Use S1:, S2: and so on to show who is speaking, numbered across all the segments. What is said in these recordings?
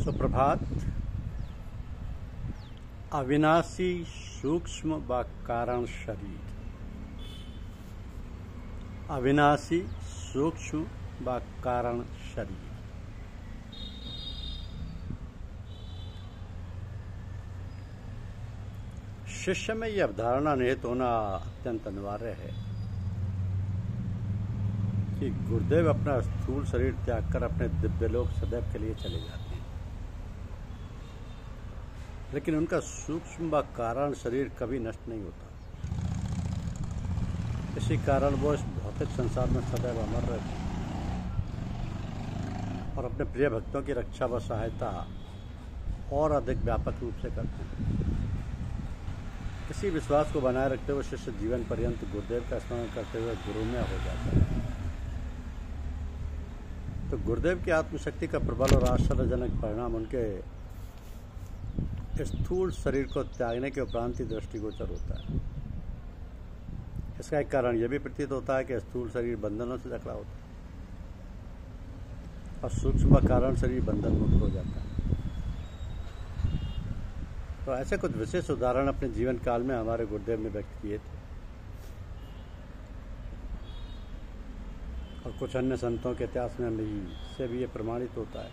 S1: सुप्रभात। अविनाशी सूक्ष्म व कारण शरीर। अविनाशी सूक्ष्म व कारण शरीर। शिष्य में यह अवधारणा निहित होना अत्यंत अनिवार्य है कि गुरुदेव अपना स्थूल शरीर त्याग कर अपने दिव्यलोक सदैव के लिए चले जाते हैं, लेकिन उनका सूक्ष्म व कारण शरीर कभी नष्ट नहीं होता। इसी कारण वो इस भौतिक संसार में सदैव अमर रहते हैं और अपने प्रिय भक्तों की रक्षा व सहायता और अधिक व्यापक रूप से करते हैं। इसी विश्वास को बनाए रखते हुए शिष्य जीवन पर्यंत गुरुदेव का स्मरण करते हुए गुरुमय हो जाता है। तो गुरुदेव की आत्मशक्ति का प्रबल और आश्चर्यजनक परिणाम उनके स्थूल शरीर को त्यागने के उपरांत ही दृष्टिगोचर होता है। इसका एक कारण यह भी प्रतीत होता है कि स्थूल शरीर बंधनों से जकड़ा होता है और सूक्ष्म कारण शरीर बंधन मुक्त हो जाता है। तो ऐसे कुछ विशेष उदाहरण अपने जीवन काल में हमारे गुरुदेव ने व्यक्त किए थे और कुछ अन्य संतों के इतिहास में से भी ये प्रमाणित होता है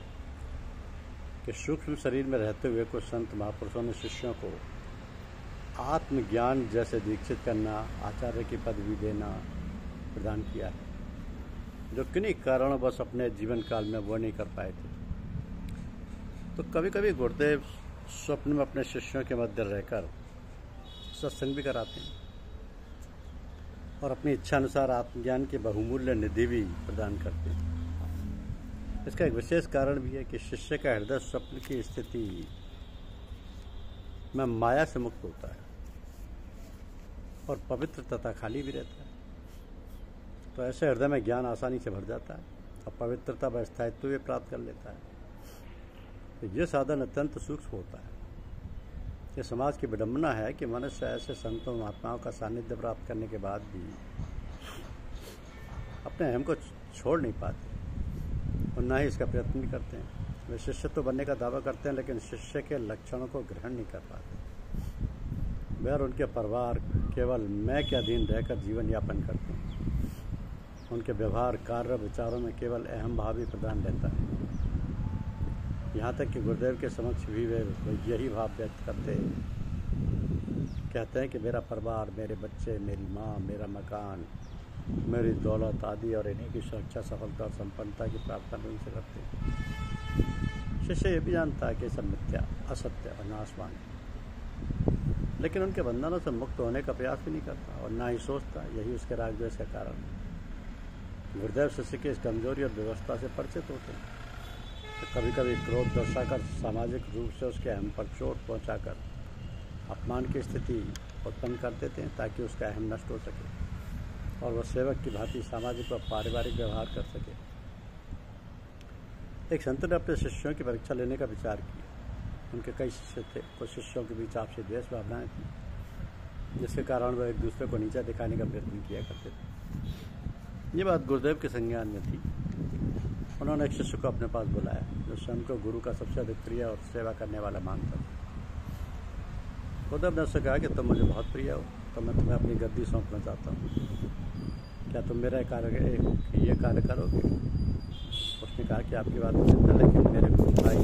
S1: कि सूक्ष्म शरीर में रहते हुए कुछ संत महापुरुषों ने शिष्यों को आत्मज्ञान जैसे दीक्षित करना, आचार्य की पदवी देना प्रदान किया है, जो किन्हीं कारणों बस अपने जीवन काल में वो नहीं कर पाए थे। तो कभी कभी गुरुदेव स्वप्न में अपने शिष्यों के मध्य रहकर सत्संग भी कराते हैं और अपनी इच्छा अनुसार आत्मज्ञान की बहुमूल्य निधि भी प्रदान करते हैं। इसका एक विशेष कारण भी है कि शिष्य का हृदय स्वप्न की स्थिति में माया से मुक्त होता है और पवित्र तथा खाली भी रहता है। तो ऐसे हृदय में ज्ञान आसानी से भर जाता है और पवित्रता व स्थायित्व भी प्राप्त कर लेता है। तो ये साधन अत्यंत सूक्ष्म होता है। ये समाज की विडंबना है कि मनुष्य ऐसे संतों महात्माओं का सानिध्य प्राप्त करने के बाद भी अपने अहम को छोड़ नहीं पाते और न ही इसका प्रयत्न भी करते हैं। वे शिष्यत्व बनने का दावा करते हैं, लेकिन शिष्य के लक्षणों को ग्रहण नहीं कर पाते। वे और उनके परिवार केवल मैं के अधीन रहकर जीवन यापन करते हैं। उनके व्यवहार, कार्य, विचारों में केवल अहम भाव ही प्रधान रहता है। यहाँ तक कि गुरुदेव के समक्ष भी वे यही भाव व्यक्त करते कहते हैं कि मेरा परिवार, मेरे बच्चे, मेरी माँ, मेरा मकान, मेरी दौलत आदि और इन्हीं की सुरक्षा, सफलता और संपन्नता की प्रार्थना भी उनसे करते हैं। शिष्य ये भी जानता है कि सब मिथ्या, असत्य और नाशवान है, लेकिन उनके बंधनों से मुक्त होने का प्रयास भी नहीं करता और ना ही सोचता। यही उसके रागद्वेष का कारण है। गुरुदेव शिष्य की इस कमजोरी और व्यवस्था से परिचित होते हैं। तो कभी कभी क्रोध दर्शाकर सामाजिक रूप से उसके अहम पर चोट पहुंचाकर अपमान की स्थिति उत्पन्न कर देते हैं, ताकि उसका अहम नष्ट हो सके और वह सेवक की भांति सामाजिक व पारिवारिक व्यवहार कर सके। एक संत ने अपने शिष्यों की परीक्षा लेने का विचार किया। उनके कई शिष्य थे। कुछ शिष्यों के बीच आपसी द्वेष भावनाएं थी, जिसके कारण वह एक दूसरे को नीचा दिखाने का प्रयत्न किया करते थे। ये बात गुरुदेव के संज्ञान में थी। उन्होंने एक शिष्य को अपने पास बुलाया, जो स्वयं को गुरु का सबसे अधिक प्रिय और सेवा करने वाला मानता था। गुरुदेव ने उससे कहा कि तुम मुझे बहुत प्रिय हो, तो मैं तुम्हें अपनी गद्दी सौंपना चाहता हूँ। क्या तुम मेरा ये कार्य करोगे? उसने कहा कि आपकी बात चिंता, लेकिन मेरे गुरु भाई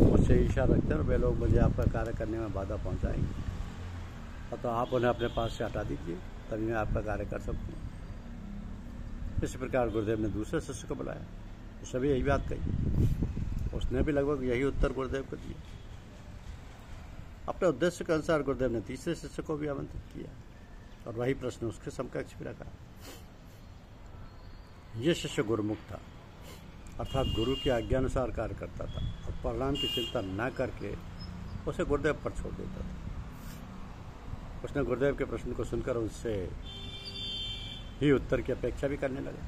S1: मुझसे ईर्ष्या रखते हैं और वे लोग मुझे आपका कार्य करने में बाधा पहुँचाएंगे, और तो आप उन्हें अपने पास से हटा दीजिए, तभी मैं आपका कार्य कर सकती हूँ। इसी प्रकार गुरुदेव ने दूसरे शिष्य को बुलाया, उसने भी यही बात कही। उसने भी लगभग यही उत्तर गुरुदेव को दिया। अपने उद्देश्य के अनुसार गुरुदेव ने तीसरे शिष्य को भी आमंत्रित किया और वही प्रश्न उसके समकक्ष भी रखा। यह शिष्य गुरुमुख था, अर्थात गुरु की आज्ञानुसार कार्य करता था और परिणाम की चिंता न करके उसे गुरुदेव पर छोड़ देता था। उसने गुरुदेव के प्रश्न को सुनकर उससे ही उत्तर की अपेक्षा भी करने लगा।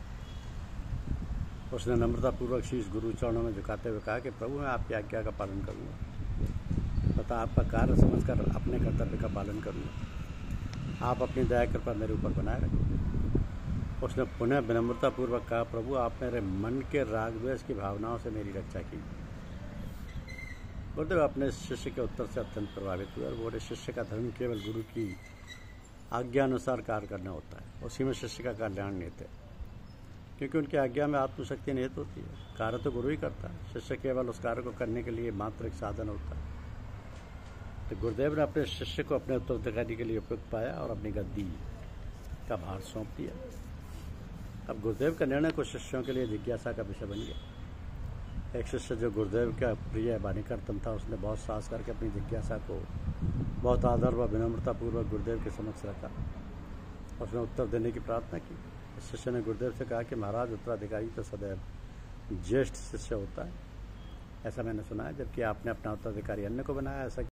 S1: उसने नम्रतापूर्वक शीश गुरु चरणों में झुकाते हुए कहा कि प्रभु, मैं आपकी आज्ञा का पालन करूँगा तथा आपका कार्य समझकर अपने कर्तव्य का पालन करूँगा। आप अपनी दया कृपा मेरे ऊपर बनाए रखें। उसने पुनः विनम्रतापूर्वक कहा, प्रभु, आप मेरे मन के राग द्वेष की भावनाओं से मेरी रक्षा कीजिए। गुरुदेव अपने शिष्य के उत्तर से अत्यंत प्रभावित हुए और बोले, शिष्य का धर्म केवल गुरु की आज्ञा अनुसार कार्य करना होता है, उसी में शिष्य का कल्याण निहित है, क्योंकि उनकी आज्ञा में आत्मशक्ति निहित होती है। कार्य तो गुरु ही करता है, शिष्य केवल उस कार्य को करने के लिए मात्र एक साधन होता है। तो गुरुदेव ने अपने शिष्य को अपने उत्तराधिकारी के लिए उपयुक्त पाया और अपनी गद्दी का भार सौंप दिया। अब गुरुदेव का निर्णय कुछ शिष्यों के लिए जिज्ञासा का विषय बन गया। एक शिष्य जो गुरुदेव का प्रिय वाणिकर्तम था, उसने बहुत साहस करके अपनी जिज्ञासा को बहुत आदर व विनम्रतापूर्वक गुरुदेव के समक्ष रखा। उसने उत्तर देने की प्रार्थना की। शिष्य ने गुरुदेव से कहा कि महाराज, उत्तराधिकारी तो सदैव ज्येष्ठ शिष्य होता है, ऐसा मैंने सुना है, जबकि आपने अपना उत्तराधिकारी अन्य को बनाया, ऐसा